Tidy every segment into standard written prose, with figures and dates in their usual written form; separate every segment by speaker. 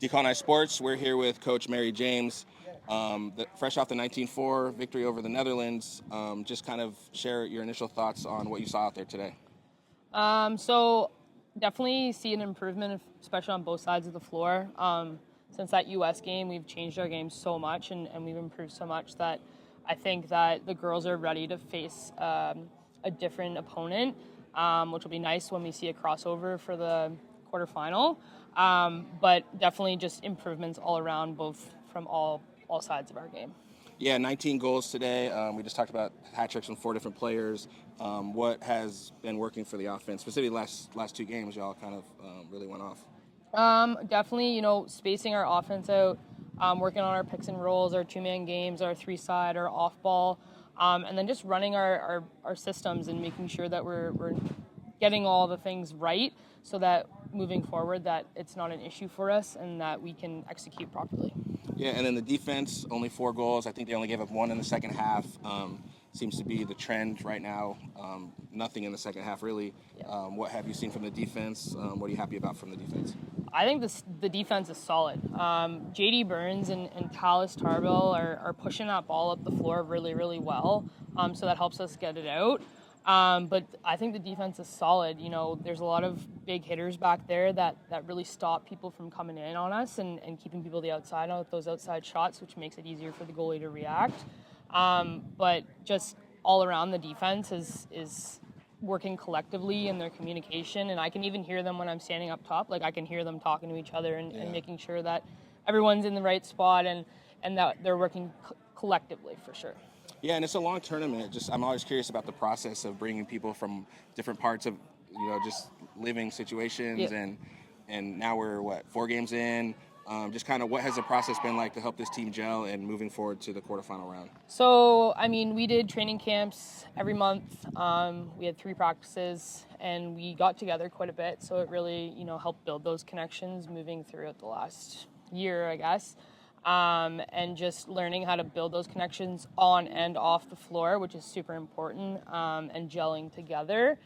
Speaker 1: Decolonize Sports. We're here with Coach Mary James, fresh off the 19-4 victory over the Netherlands. Just kind of share your initial thoughts on what you saw out there today.
Speaker 2: So definitely see an improvement, especially on both sides of the floor. Since that U.S. game, we've changed our game so much and we've improved so much that I think that the girls are ready to face a different opponent, which will be nice when we see a crossover for the quarterfinal. But definitely just improvements all around, both from all sides of our game.
Speaker 1: Yeah, 19 goals today. We just talked about hat tricks from 4 different players. What has been working for the offense? Specifically, last 2 games, y'all kind of really went off.
Speaker 2: Definitely, spacing our offense out, working on our picks and rolls, our 2-man games, our 3-side, our off ball, and then just running our systems and making sure that we're getting all the things right so that moving forward that it's not an issue for us and that we can execute properly.
Speaker 1: Yeah, and then the defense, only 4 goals. I think they only gave up 1 in the second half. Seems to be the trend right now. Nothing in the second half, really.
Speaker 2: Yeah.
Speaker 1: What have you seen from the defense? What are you happy about from the defense?
Speaker 2: I think the defense is solid. JD Burns and Talis Tarbell are pushing that ball up the floor really, really well, so that helps us get it out. But I think the defense is solid. There's a lot of big hitters back there that really stop people from coming in on us and keeping people the outside on those outside shots, which makes it easier for the goalie to react. But just all around the defense is working collectively in their communication, and I can even hear them when I'm standing up top. Like I can hear them talking to each other and making sure that everyone's in the right spot and that they're working collectively for sure.
Speaker 1: Yeah, and it's a long tournament. I'm always curious about the process of bringing people from different parts of, just living situations, and now we're 4 games in. Just kind of what has the process been like to help this team gel and moving forward to the quarterfinal round?
Speaker 2: So, we did training camps every month. We had 3 practices, and we got together quite a bit. So it really, helped build those connections moving throughout the last year, I guess. And just learning how to build those connections on and off the floor, which is super important, and gelling together.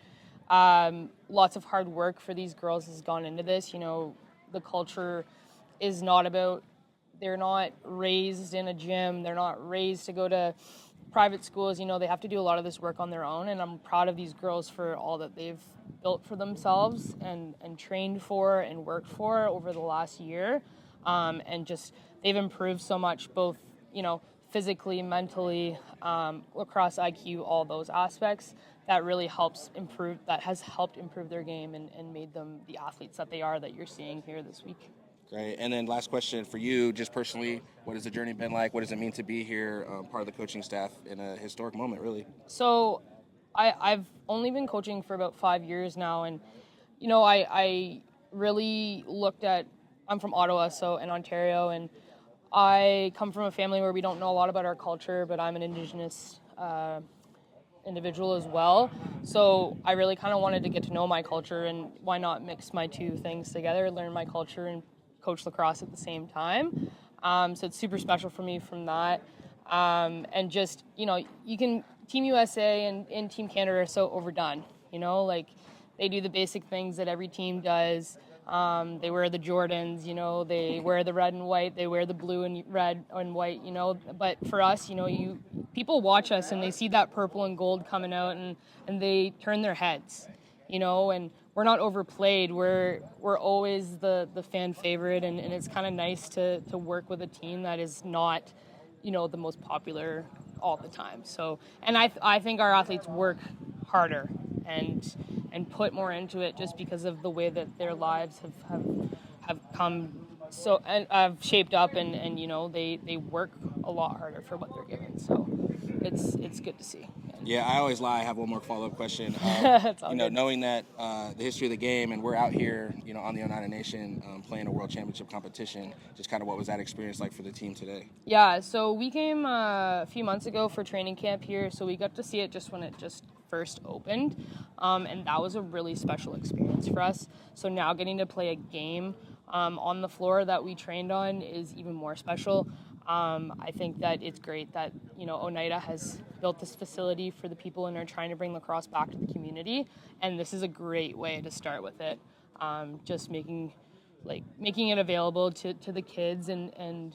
Speaker 2: Lots of hard work for these girls has gone into this. The culture is not about, they're not raised in a gym, they're not raised to go to private schools. They have to do a lot of this work on their own, and I'm proud of these girls for all that they've built for themselves and trained for and worked for over the last year. And just they've improved so much, both physically, mentally, lacrosse IQ, all those aspects that really has helped improve their game and made them the athletes that they are, that you're seeing here this week.
Speaker 1: Great. And then last question for you, just personally, what has the journey been like? What does it mean to be here, part of the coaching staff in a historic moment, really?
Speaker 2: So I've only been coaching for about 5 years now, and I really looked at, I'm from Ottawa, in Ontario, and I come from a family where we don't know a lot about our culture, but I'm an Indigenous individual as well. So I really kind of wanted to get to know my culture, and why not mix my 2 things together, learn my culture and coach lacrosse at the same time. So it's super special for me from that. And just, Team USA and Team Canada are so overdone, they do the basic things that every team does. They wear the Jordans, they wear the red and white, they wear the blue and red and white, but for us, people watch us and they see that purple and gold coming out and they turn their heads, and we're not overplayed. We're always the fan favorite, and it's kind of nice to work with a team that is not, the most popular all the time. So, and I think our athletes work harder and put more into it just because of the way that their lives have come so and have shaped up and they work a lot harder for what they're given. So it's good to see.
Speaker 1: Yeah, I always lie. I have one more follow-up question. Knowing that the history of the game, and we're out here, on the Oneida Nation playing a world championship competition, just kind of what was that experience like for the team today?
Speaker 2: Yeah, so we came a few months ago for training camp here, so we got to see it just when it just first opened, and that was a really special experience for us. So now getting to play a game on the floor that we trained on is even more special. I think that it's great that, Oneida has built this facility for the people and are trying to bring lacrosse back to the community. And this is a great way to start with it. Just making like making it available to the kids. And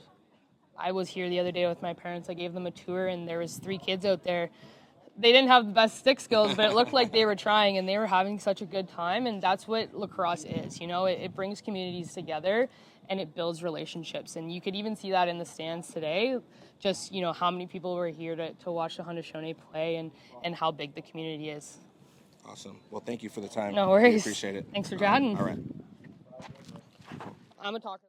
Speaker 2: I was here the other day with my parents. I gave them a tour, and there was 3 kids out there. They didn't have the best stick skills, but it looked like they were trying, and they were having such a good time. And that's what lacrosse is. You know, it brings communities together, and it builds relationships. And you could even see that in the stands today. Just, you know, how many people were here to watch the Haudenosaunee play, and how big the community is.
Speaker 1: Awesome. Well, thank you for the time.
Speaker 2: No worries.
Speaker 1: We appreciate it.
Speaker 2: Thanks for chatting.
Speaker 1: All right.
Speaker 2: I'm a talker.